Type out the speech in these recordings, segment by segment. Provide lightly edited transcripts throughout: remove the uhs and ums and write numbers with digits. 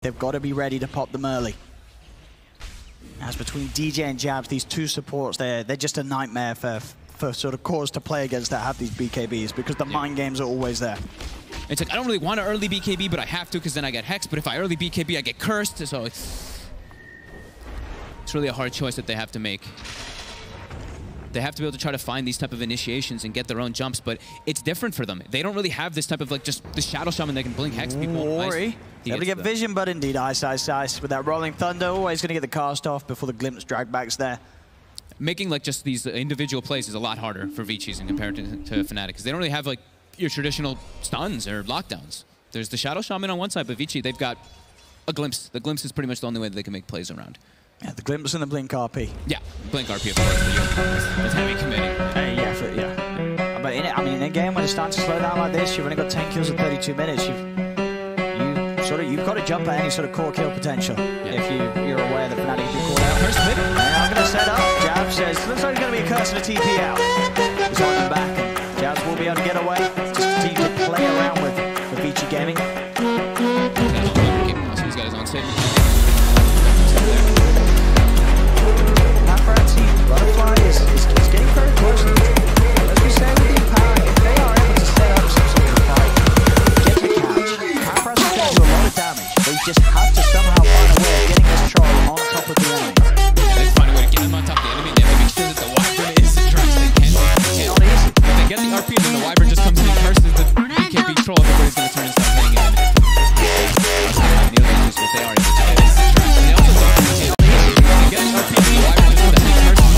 they've got to be ready to pop them early. As between DJ and Jabs, these two supports, they're just a nightmare for sort of cores to play against that have these BKBs, because the mind games are always there. It's like, I don't really want to early BKB, but I have to because then I get hexed. But if I early BKB, I get cursed. So it's really a hard choice that they have to make. They have to be able to try to find these type of initiations and get their own jumps, but it's different for them. They don't really have this type of, like, just the Shadow Shaman that can blink hex people. Ori, able to get vision, but indeed, ice. With that Rolling Thunder, always going to get the cast off before the Glimpse dragbacks there. Making, like, just these individual plays is a lot harder for Vici in comparison to Fnatic, because they don't really have, like, your traditional stuns or lockdowns. There's the Shadow Shaman on one side, but Vici, they've got a Glimpse. The Glimpse is pretty much the only way that they can make plays around. Yeah, the Glimpse and the Blink RP. Yeah, Blink RP, of course. That's heavy committing. Yeah. But in a game when it's starting to slow down like this, you've only got 10 kills in 32 minutes. You've got to jump at any sort of core kill potential. Yeah. If you're aware that Fnatic can call out. First mid. I'm going to set up. Jab says, looks like it's going to be a curse and a TP out. He's on the back. Jabs will be able to get away. Just continue to play around with Vici Gaming. He's got his own save. Butterfly is getting very close. As we say with the Power, if they are able to set up some sort of fight, get the catch, Power is going to do a lot of damage. They just have to somehow find a way of getting this troll on top of the enemy. They find a way to get him on top of the enemy, and they have to make sure that the Wyvern is addressed. They can't make it. It's not easy. If they get the RP and then the Wyvern just comes in and curses the BKB troll, everybody's going to turn and start hanging in. Nearly just what they are able to get. They also don't get the RP and the Wyvern just comes in and curses.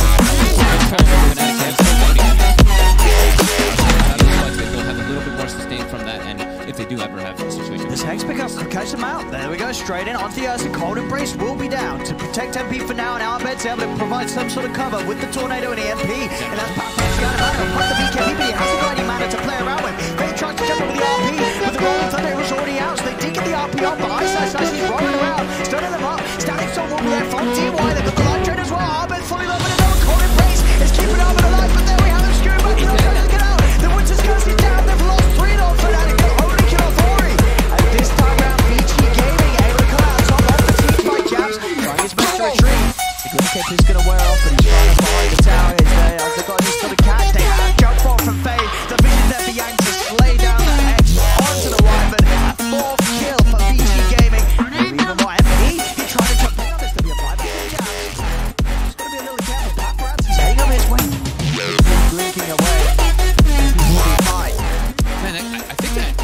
They'll have a little bit more sustain from that, and if they do ever have a situation. This Hex pickup could catch them out. There we go, straight in onto the Ursa. Cold Embrace will be down to protect MP for now, and Arbed's able to provide some sort of cover with the Tornado and EMP. And that's Patrick's going to put the BKB, but he hasn't got any mana to play around with. They tried to jump over the RP, but the Rolling Thunder was already out, so they did get the RP on, but Ice is rolling around, stunning them up. Static Storm will be there from DY. They've got the Light Drain as well. Arbed fully loaded and over. Cold Embrace is keeping Arbed alive, but there we have him skewing back. He's not trying to get out. The Winter's Curse is down. They've lost 3 on Fnatic. They'll only kill off Ori. And this time round, Vici Gaming able to come out top off the team by Jabs. Trying his best to retreat. The Grim Tip is going to wear off, and he's running behind the tower. They've got this sort of catch. They have jump ball from Fade. The Vision there for Yang to slay down the Hex onto the Wyvern. A 4th kill for Vici Gaming. Maybe even more MP. He tried to jump in. There's going to be a 5 kill Jabs. He's got to be a little careful. Paparazzi is heading over his way. Blinking away. Man, I think that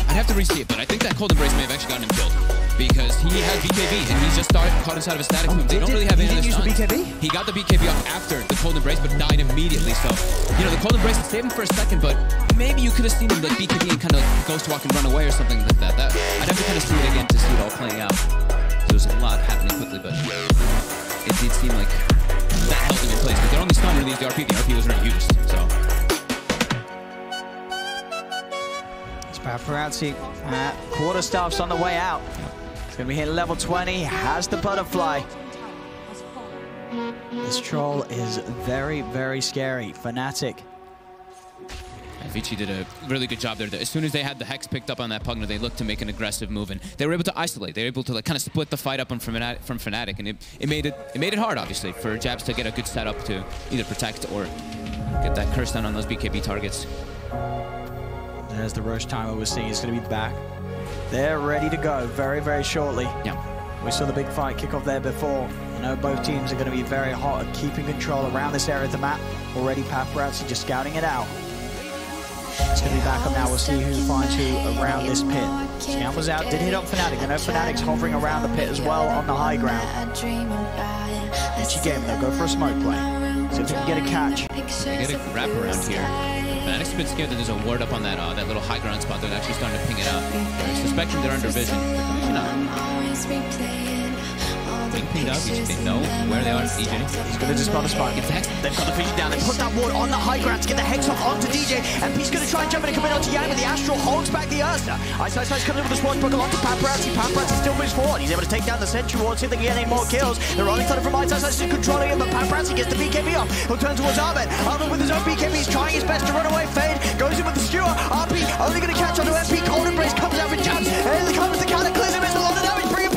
I'd have to re-see it, but I think that Cold Embrace may have actually gotten him killed because he has BKB and he's just caught inside of a static move. They don't really have any other stuns. He got the BKB up after the Cold Embrace, but died immediately. So, the Cold Embrace would save him for a second, but maybe you could have seen him like BKB and kind of ghost walk and run away or something like that. I'd have to kind of see it again to see it all playing out. There was a lot happening quickly, but it did seem like that held him in place. But their only stun released the RP. The RP was already used, so. Paparazzi, Quarterstaff's on the way out. It's going to be hitting level 20, has the Butterfly. This troll is very, very scary. Fnatic. And Vici did a really good job there. As soon as they had the Hex picked up on that Pugna, they looked to make an aggressive move, and they were able to isolate. They were able to kind of split the fight up from Fnatic, and it made it hard, obviously, for Jabs to get a good setup to either protect or get that curse down on those BKB targets. There's the Roche timer we're seeing is going to be back. They're ready to go very, very shortly. Yeah. We saw the big fight kick off there before. Both teams are going to be very hot at keeping control around this area of the map. Already Paparazzi just scouting it out. It's going to be back up now. We'll see who finds who around this pit. Scout was out, did hit up Fnatic. I know Fnatic's hovering around the pit as well on the high ground. Vici Gaming, they'll go for a smoke play. See if they can get a catch. They get a wrap around here. Fnatic's a bit scared that there's a ward up on that little high ground spot. They're actually starting to ping it up. They're suspecting they're under vision. Being pinged up, they know where they are. DJ. He's going to just spot a spot. Get the Hex. They've got the vision down. They put that ward on the high ground to get the Hex off onto DJ. And he's going to try and jump in and come in onto Yang, but the Astral holds back the Ursa. Ice coming in with the Swashbuckle onto Paparazzi. Paparazzi still moves forward. He's able to take down the Sentry ward, see if they can get any more kills. The Rolling Thunder from Ice is controlling him, but Paparazzi gets the BKB off. He'll turn towards Arbed. Arbed with his own BKB. He's trying his best to run away. Fade goes in with the skewer. RP only going to catch onto MP. Cold Embrace comes out with Jabs. And here comes the Cataclysm. It's a lot of damage. Bring it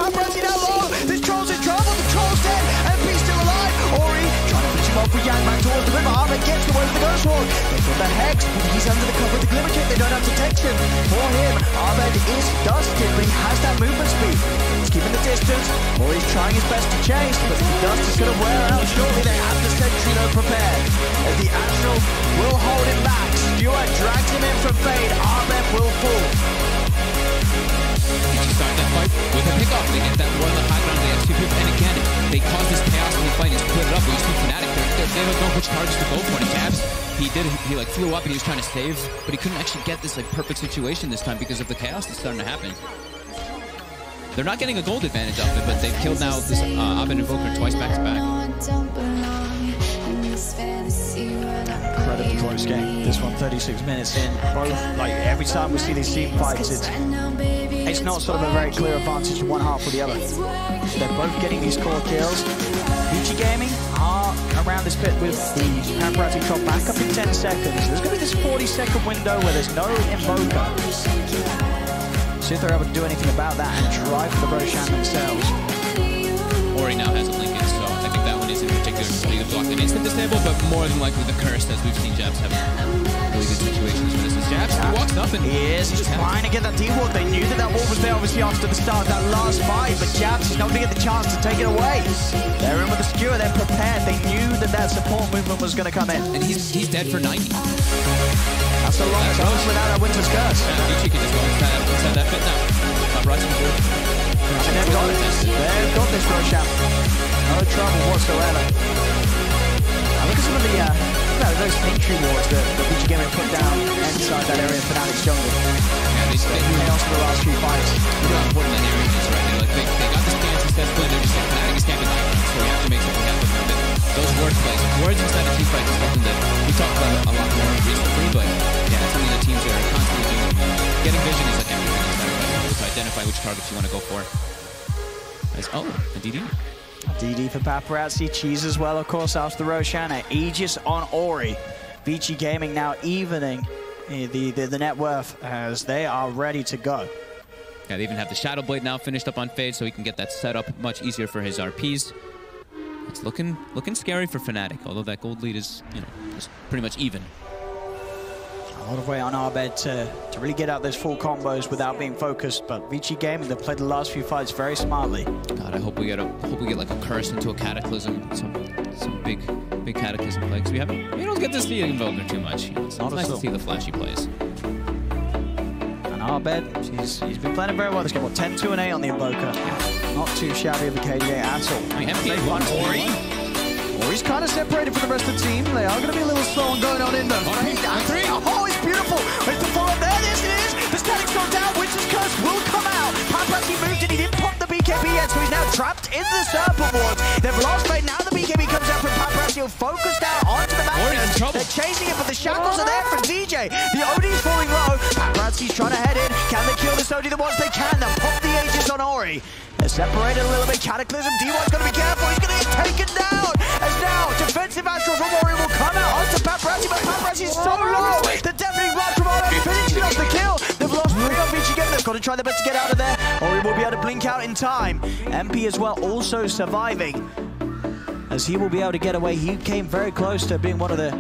He's under the cover of the Glimmer Kick. They don't have detection for him. Abed is dusted, but he has that movement speed. He's keeping the distance, or he's trying his best to chase, but the dust is going to wear out shortly. They have the sentry though prepared. As the Astral will hold him back. Stewart drags him in from Fade. Abed will fall. Vici starting that fight with a pickoff. They get that war on the high ground. They have two people, and again, they cause this chaos in the fight and split it up. But you see Fnatic, they don't know which targets to go for. And Jabs, he like flew up and he was trying to save, but he couldn't actually get this like perfect situation this time because of the chaos that's starting to happen. They're not getting a gold advantage off it, but they've killed now this Abed Invoker twice back to back. Incredibly close game. This one 36 minutes in. Both, like every time we see these team fights, it's not sort of a very clear advantage to one half or the other. They're both getting these core kills. Vici Gaming are around this bit with the Paparazzi drop back up in 10 seconds. There's going to be this 40-second window where there's no Invoker. See if they're able to do anything about that and drive for the Roshan themselves. Ori now has a Lincoln, so I think that one is in particular completely blocked an instant disable, but more than likely the curse, as we've seen Jabs have really good situations for this. As Jabs, he walks up and he's just trying to get that D-ward. They knew that that wall was there obviously after the start of that last fight, but Jabs is not going to get the chance to take it away. They're in with the skewer, they're prepared. They knew that that support movement was going to come in. And he's dead for 90. That's a long time without that Winter's Curse. Yeah, Vici can just go inside that pit now. Paparazzi can do it. And they've got it. They've got this Roshan. No trouble whatsoever. Now look at some of the those entry wards that Vici Gaming put down inside that area of Fnatic's jungle. Yeah, they chaos for the last few fights. You know how important that area is, right? They got this game successfully, and they're just like, Fnatic is camping high ground, so we have to make something happen with it. Those ward plays, wards inside the team fights is something that we talked about a lot more recently, but yeah, it's something that teams are constantly doing. Getting vision is like everything inside of it, to identify which targets you want to go for. Oh, a DD. DD for Paparazzi, Cheese as well, of course, after the Roshan. Aegis on Ori. Vici Gaming now evening the net worth as they are ready to go. Yeah, they even have the Shadow Blade now finished up on Fade, so he can get that set up much easier for his RPs. It's looking scary for Fnatic, although that gold lead is, you know, just pretty much even. A lot of weight on Abed to really get out those full combos without being focused, but Vici Gaming, they played the last few fights very smartly. God, I hope we get like a curse into a cataclysm, some big cataclysm play, because we don't get to see Invoker too much. You know, it's nice to see the flashy plays. And Abed, he's been playing very well this game. 10-2-8 on the Invoker. Not too shabby of a KDA at all. I mean, MP won Ori. Ori's kind of separated from the rest of the team. They are going to be a little slow on going on in them. Oh, it's beautiful. It's the follow there. This it is. The static's gone down. Winter's Curse will come out. Paparazzi moved and he didn't pop the BKB yet, so he's now trapped in the Serpent Wards. They've lost Fade. Now the BKB comes out from Paparazzi. He'll focus down onto the back. They're chasing it, but the shackles are there from DJ. The OD's falling low. Paparazzi's trying to head in. Can they kill this OD the ones they can? They'll pop the Aegis on Ori. They're separated a little bit. Cataclysm. D1's got to be careful. He's going to get taken down. As now, defensive Astral from Ori will come out onto Paparazzi, but Paparazzi's so low. They're definitely right from Ori, finishing off the kill. They've lost 3 on Vici Gaming. They've got to try their best to get out of there. Ori will be able to blink out in time. MP as well, also surviving, as he will be able to get away. He came very close to being one of the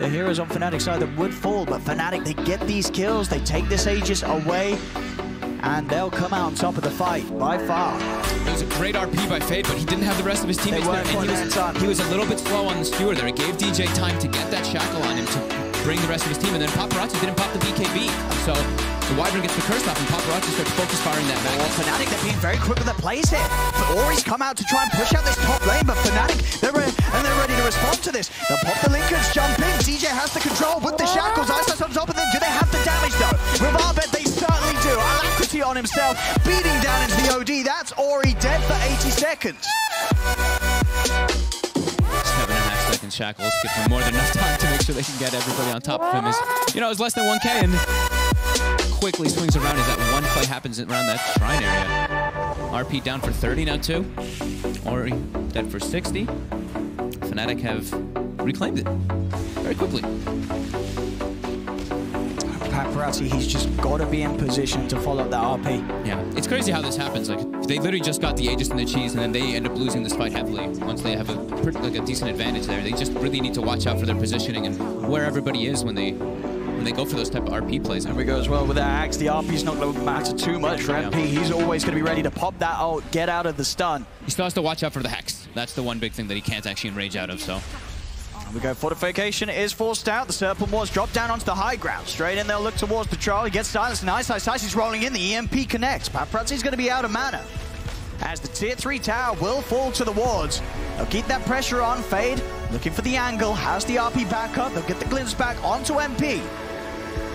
heroes on Fnatic's side that would fall, but Fnatic, they get these kills. They take this Aegis away, and they'll come out on top of the fight by far. It was a great RP by Fade, but he didn't have the rest of his teammates there. And he was a little bit slow on the skewer there. It gave DJ time to get that shackle on him to bring the rest of his team, and then Paparazzi didn't pop the BKB. So the Wyvern gets the curse off, and Paparazzi starts focus firing that back. Fnatic, they're being very quick with their plays here. Ori's come out to try and push out this top lane, but Fnatic, they're ready to respond to this. They'll pop the Lincolns, jump in. DJ has the control with the shackles. Ice on top of them. Do they have the damage though? With Abed, they certainly do. Alacrity on himself, beating down into the OD. That's Ori dead for 80 seconds. 7.5 second shackles give them more than enough time to make sure they can get everybody on top of him. You know, it's less than 1K and quickly swings around as that one play happens around that shrine area. RP down for 30 now too. Ori dead for 60. Fnatic have reclaimed it very quickly. Paparazzi, he's just got to be in position to follow up that RP. Yeah, it's crazy how this happens. Like, they literally just got the Aegis and the cheese, and then they end up losing this fight heavily once they have a decent advantage there. They just really need to watch out for their positioning and where everybody is when they when they go for those type of RP plays. And we go as well with that axe. The RP's not going to matter too much for MP. He's always going to be ready to pop that ult, get out of the stun. He still has to watch out for the Hex. That's the one big thing that he can't actually enrage out of, so. We go, fortification is forced out. The Serpent Wars drop down onto the high ground. Straight in, they'll look towards Patrol. He gets silenced. Nice. He's rolling in. The EMP connects. Paparazzi's going to be out of mana. As the tier 3 tower will fall to the wards. They'll keep that pressure on. Fade, looking for the angle. Has the RP back up. They'll get the glimpse back onto MP.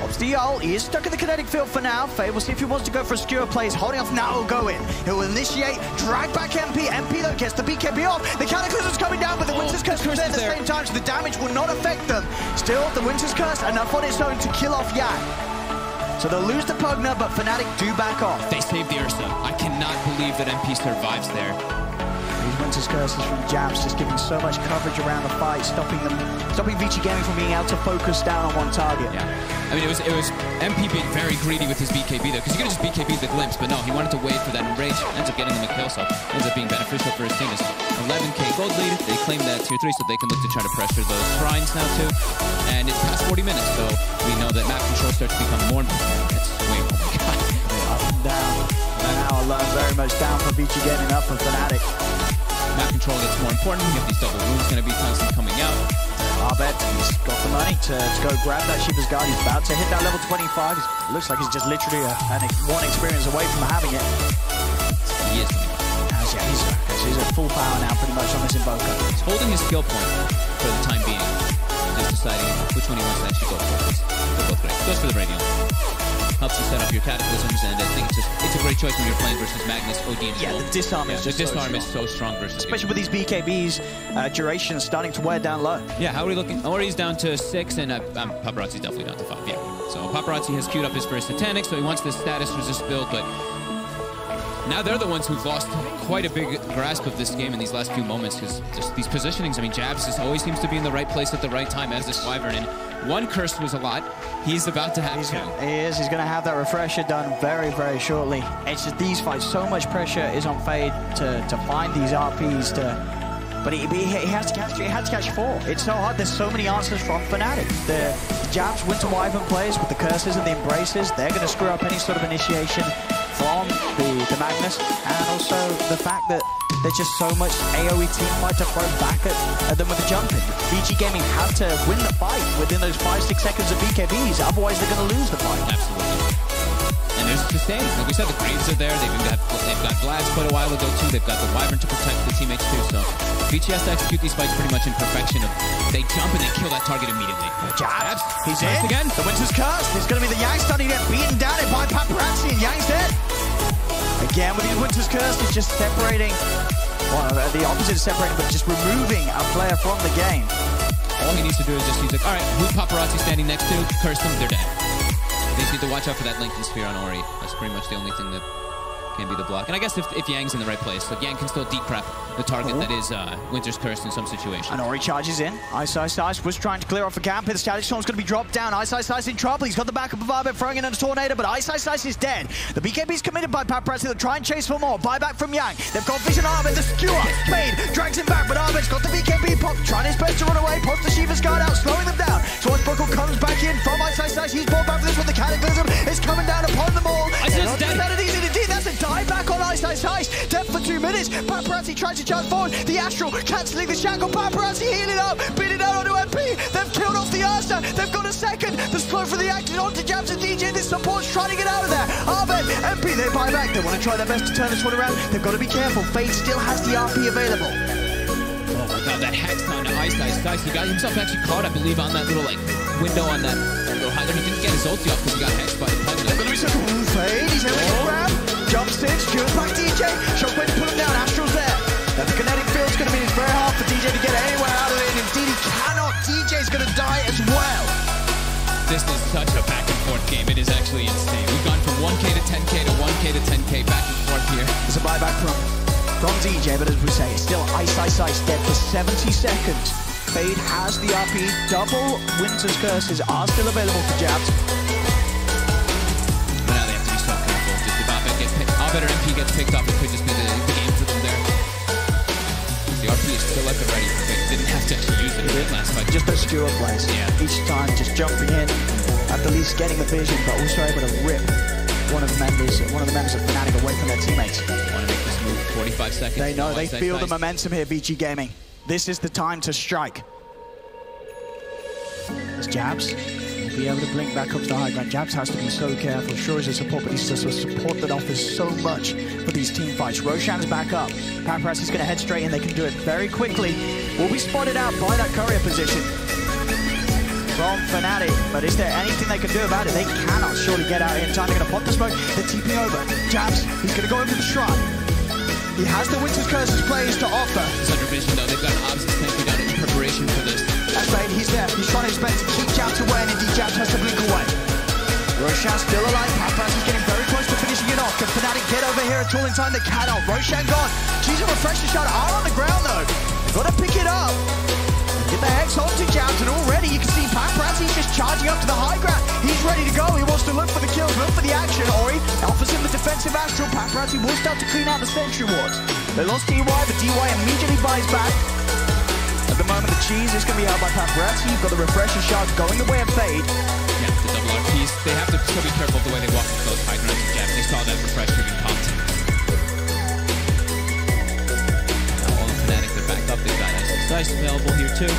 Pops the ult. He is stuck in the kinetic field for now. Fade will see if he wants to go for a skewer play. He's holding off now. He'll go in. He'll initiate. Drag back MP. MP though gets the BKB off. The Cataclysm's coming down, but the Winter's Curse is there at the same time, so the damage will not affect them. Still, the Winter's Curse enough on its own to kill off Yang. So they'll lose the Pugna, but Fnatic do back off. They saved the Ursa. I cannot believe that MP survives there. These Winter's Curses from Jabs just giving so much coverage around the fight, stopping Vici Gaming from being able to focus down on one target. Yeah. I mean, it was MP being very greedy with his BKB there, because you could just BKB the glimpse, but no, he wanted to wait for that enrage. Ends up getting them a kill, so ends up being beneficial for his team. It's 11k gold lead. They claim that tier 3, so they can look to try to pressure those shrines now too. And it's past 40 minutes, so we know that map control starts to become more important. It's way, oh my god. Up and down. And now alone, very much down for Vici Gaming, up for Fnatic. Map control gets more important. You have these double wounds going to be constantly coming out. Arbet, he's got the money to go grab that Shiva's Guard. He's about to hit that level 25. Looks like he's just literally one experience away from having it. He is. He's at full power now pretty much on this Invoker. He's holding his skill point for the time being. Just deciding which one he wants to actually go for. They're both great. Goes for the Radiant. Helps you set up your Cataclysms, and I think it's a great choice when you're playing versus Magnus, OD, and yeah, the disarm is just the disarm is so strong versus especially with these BKBs, duration starting to wear down low. Yeah, how are we looking? Ori's down to 6, and Paparazzi's definitely down to 5. Yeah, so Paparazzi has queued up his first Satanic, so he wants this status resist build, but now they're the ones who've lost quite a big grasp of this game in these last few moments, because just these positionings. I mean, Jabs just always seems to be in the right place at the right time as this Wyvern, and one curse was a lot. He's about to have two. He is. He's going to have that refresher done very, very shortly. It's just these fights. So much pressure is on Fade to find these RPs but he has to catch 4. It's so hard. There's so many answers from Fnatic. The Jabs, Winter Wyvern plays with the curses and the embraces. They're going to screw up any sort of initiation from the Magnus, and also the fact that there's just so much AoE teamfight to throw back at them with the jumping. Vici Gaming have to win the fight within those 5-6 seconds of BKBs, otherwise they're going to lose the fight. Absolutely. And there's sustain. Like we said, the Graves are there. They've got Vlad's quite a while ago too. They've got the Wyvern to protect the teammates too. So Vici has to execute these fights pretty much in perfection. They jump and they kill that target immediately. Jabs, he's in again. The Winter's Curse. There's going to be the Yang starting to get beaten down by Paparazzi, and Yang's dead. Again with his Winter's Curse, he's just separating. Well, the opposite is separating, but just removing a player from the game. All he needs to do is just, he's like, all right, who's Paparazzi standing next to? Curse them, they're dead. They just need to watch out for that Lincoln Sphere on Ori. That's pretty much the only thing that can be the block. And I guess if Yang's in the right place, so Yang can still decrep the target that is Winter's Curse in some situations. And Ori charges in. Ice was trying to clear off a camp. The Static Storm's going to be dropped down. Ice in trouble. He's got the backup of Arbet throwing in a Tornado, but Ice is dead. The BKB's committed by Paparazzi. They'll try and chase for more. Buyback from Yang. They've got Vision Arbet. The skewer. Fade drags him back, but Arbet's got the BKB pop. Trying his best to run away. Pops the Shiva's Guard out, slowing them down. Swashbuckle comes back in from Ice. He's brought back for this with the Cataclysm. It's coming down upon them all. Ice is dead. That's a dieback on Ice. Dead for 2 minutes. Paparazzi tries to charge forward. The Astral cancelling the shackle. Paparazzi healing up. Beating out onto MP. They've killed off the Ursa. They've got a second. The slow for the action onto Jabs and DJ. This support's trying to get out of there. Arbet, MP, they buy back. They want to try their best to turn this one around. They've got to be careful. Fade still has the RP available. Oh my god, that Hex on Ice. He got himself actually caught, I believe, on that little window on that little high there. He didn't get his ulti off because he got hexed by the Pugna. They're going to be so cool. Fade. He's able to grab. Jumps in, skewers back DJ. Shockwave to put him down. Astral's there. Now the kinetic field's going to mean it's very hard for DJ to get anywhere out of it. And indeed he cannot. DJ's going to die as well. This is such a back and forth game. It is actually insane. We've gone from 1k to 10k to 1k to 10k back and forth here. There's a buyback from DJ, but as we say, it's still Ice dead for 70 seconds. Fade has the RP. Double Winter's Curses are still available for Jabs. Arbet or MP gets picked up, it could just be the game for them there. The RP is still at the ready. They didn't have to actually use it in the last fight. Just those skewer plays. Yeah. Each time just jumping in, at the least getting the vision, but also able to rip one of the members of Fnatic away from their teammates. Want to make this move 45 seconds. They know, they feel the momentum here, Vici Gaming. This is the time to strike. There's Jabs. Will be able to blink back up to the high ground. Jabs has to be so careful. Sure is a support, but he's just a support that offers so much for these team fights. Roshan's back up. Paparazzi's going to head straight in. They can do it very quickly. Will be spotted out by that courier position from Fnatic, but is there anything they can do about it? They cannot surely get out here in time. They're going to pop the smoke. They're TPing over. Jabs, he's going to go over the shrine. He has the Winter's Curses plays to offer. He's under vision though. They've got an obvious tank down in preparation for this. That's right, he's there. He's trying to expect to keep Jabs away, and indeed Jabs has to blink away. Roshan still alive. Paparazzi's getting very close to finishing it off. Can Fnatic get over here at all in time? They cannot. Roshan gone. She's a refreshing shot. Are on the ground though. They've got to pick it up. Get the Hex onto Jabs, and already you can see Paparazzi's just charging up to the high ground. He's ready to go. He wants to look for the kills, look for the action. Ori offers him the defensive Astral. Paparazzi will start to clean out the sentry wards. They lost DY, but DY immediately buys back. At the moment, the cheese is going to be held by Paparazzi. You've got the refreshing shards going the way of Fade. Yeah, the double RPs. They have to still be careful of the way they walk into those high grounds of Jabs. They saw that refresh being popped. Now all of Fnatic, they're back up. They've got Dice available here too.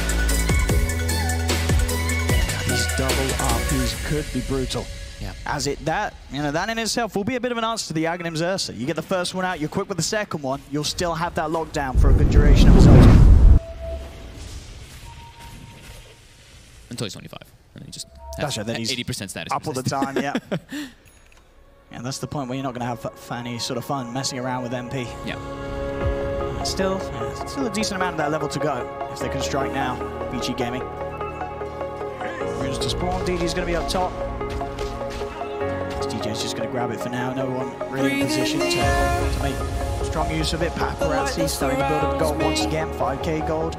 These double RPs could be brutal. Yeah. As that in itself will be a bit of an answer to the Aghanim's Ursa. You get the first one out, you're quick with the second one, you'll still have that lockdown for a good duration of his ultimate. Until he's 25. And he just has right, then he's 80% status. Up all the time, yeah. Yeah, that's the point where you're not going to have any sort of fun messing around with MP. Yeah. Still a decent amount of that level to go if they can strike now. Vici Gaming. Runes to spawn. DJ's going to be up top. DJ's just going to grab it for now. No one really in position to make strong use of it. Paparazzi starting to build up gold once again. 5k gold.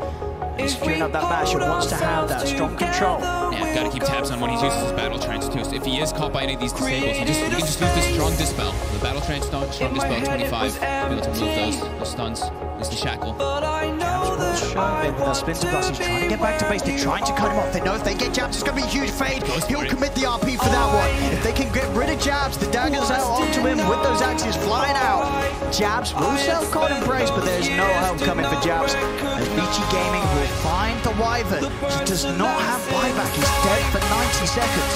He's securing up that match. He wants to have that strong control. Yeah, got to keep tabs on when he uses his battle trance too. So if he is caught by any of these disables, he can just use this strong dispel. The battle trance strong dispel 25. Be able to remove those stuns. Is the shackle. Jabs will shove in with that Splinter Plus. He's trying to get back to base. They're trying to cut him off. They know if they get Jabs, it's going to be a huge fade. He'll commit the RP for that one. If they can get rid of Jabs, the daggers out onto him with those axes flying out. Jabs will self-caught embrace, but there's no help coming for Jabs. As Vici Gaming will find the Wyvern. He does not have buyback. He's dead for 90 seconds.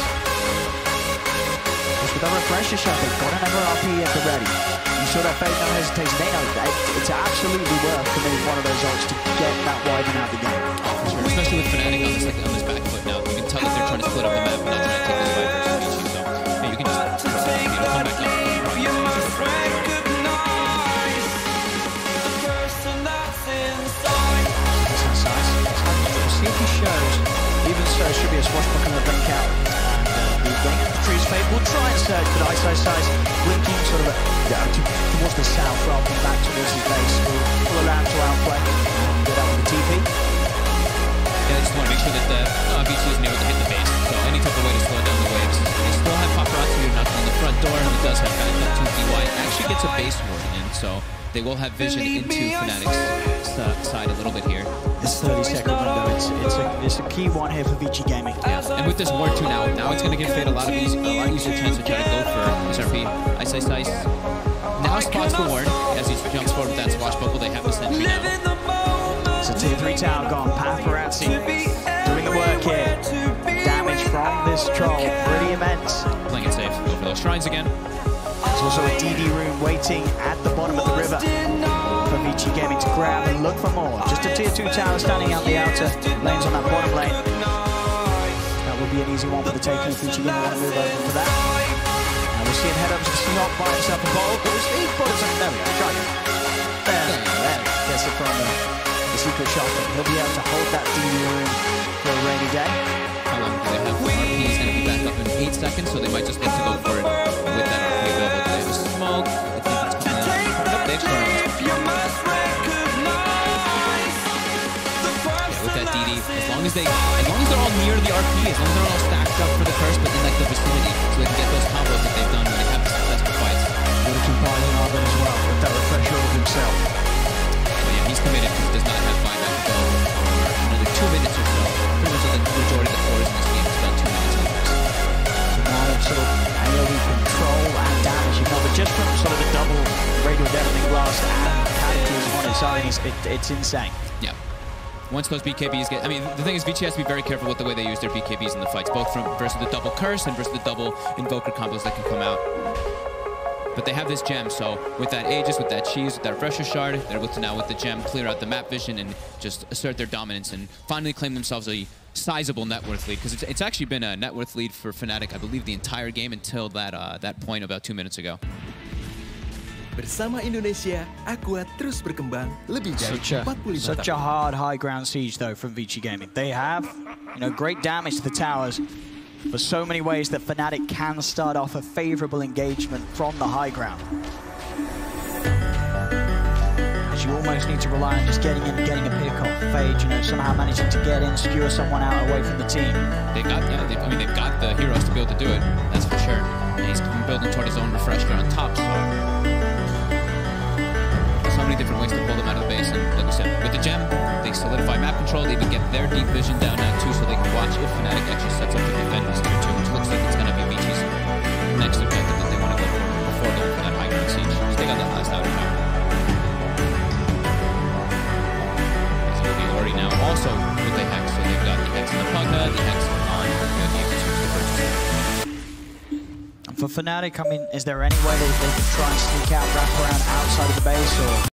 Just with a refresher shot, they've got another RP at the ready. You saw that fade, no hesitation. They know that it's absolutely worth committing one of those ults to get that Wyvern out of the game. Sure. Especially with Fnatic on this back foot now. You can tell that they're trying to split up the map and not trying to take those Wyverns from Vici. So yeah, you can just come back up. See if he shows. Even so, should be a swashbuckler blink out. And going into the trees, Fade will try and surge, but Ice blinking sort of towards the south rather than back towards his base. Will allow him to outplay and get out with the TP. Yeah, I just want to make sure that the Vici isn't able to hit the base. So any type of way to slow down the waves. They still have Paparazzi here knocking on the front door, and it does have backup to DY. It actually gets a base ward in, so they will have vision into Fnatic's side a little bit here. This 30-second window, it's a key one here for Vici Gaming. Yeah, and with this ward too now it's going to give Fade a lot easier chance to try to go for SRP. Ice. Now spots the ward as he jumps forward with that swashbuckle. They have the sentry now. It's a tier 3 tower gone. Paparazzi doing the work here. Damage from this troll, pretty immense. Playing it safe. Go for those shrines again. There's also a DD room waiting at the bottom of the river for Vici Gaming to grab and look for more. Just a tier 2 tower standing out the outer lanes on that bottom lane. That would be an easy one for the taking if Vici Gaming want to move over for that. And we'll see him head up to the slot, buy himself a bowl. He's put us on. There we go, try it. There. Gets it from the secret shop. He'll be able to hold that DD room for a rainy day. How long do they have? RP is going to be back up in 8 seconds, so they might just look to go for it with that RP available. They have a smoke. I think it's coming out. They've turned. Yeah, with that DD, as long as they're all near the RP, as long as they're all stacked up for the curse, but in like the vicinity, so they can get those combos that they've done when they have the successful fights. Going to keep piling on as well with that refresher of himself. So yeah, he's committed because he does not have buyback to go for another 2 minutes or so. Pretty much the majority of the quarters in this game is about 2 minutes on this. and Cataclysm on its own, it's insane. Yeah. Once those BKBs get... I mean, the thing is, Vici has to be very careful with the way they use their BKBs in the fights, both versus the double curse and versus the double invoker combos that can come out. But they have this gem, so with that Aegis, with that Cheese, with that Refresher Shard, they're able to now, with the gem, clear out the map vision and just assert their dominance and finally claim themselves a sizable net worth lead. Because it's actually been a net worth lead for Fnatic, I believe, the entire game until that point about 2 minutes ago. Bersama Indonesia, Aqua terus berkembang lebih dari 45 Such a hard high ground siege, though, from Vici Gaming. They have, great damage to the towers, but so many ways that Fnatic can start off a favorable engagement from the high ground. As you almost need to rely on just getting in and getting a pick off. Fade, somehow managing to get in, skewer someone out away from the team. They've got the heroes to be able to do it, that's for sure. And he's been building toward his own refresher on top, so many different ways to pull them out of the base. And like we said, with the gem, they solidify map control, they even get their deep vision down now too, so they can watch if Fnatic actually sets up to defend this tier 2, which looks like it's going to be Vici's next objective that they want to go for before going for that high ground siege. So they got that last outer tower. As will be already now also with the Hex, so they've got the Hex in the Pugna, the Hex on the Aegis. For Fnatic, is there any way they can try and sneak out, wrap around outside of the base, or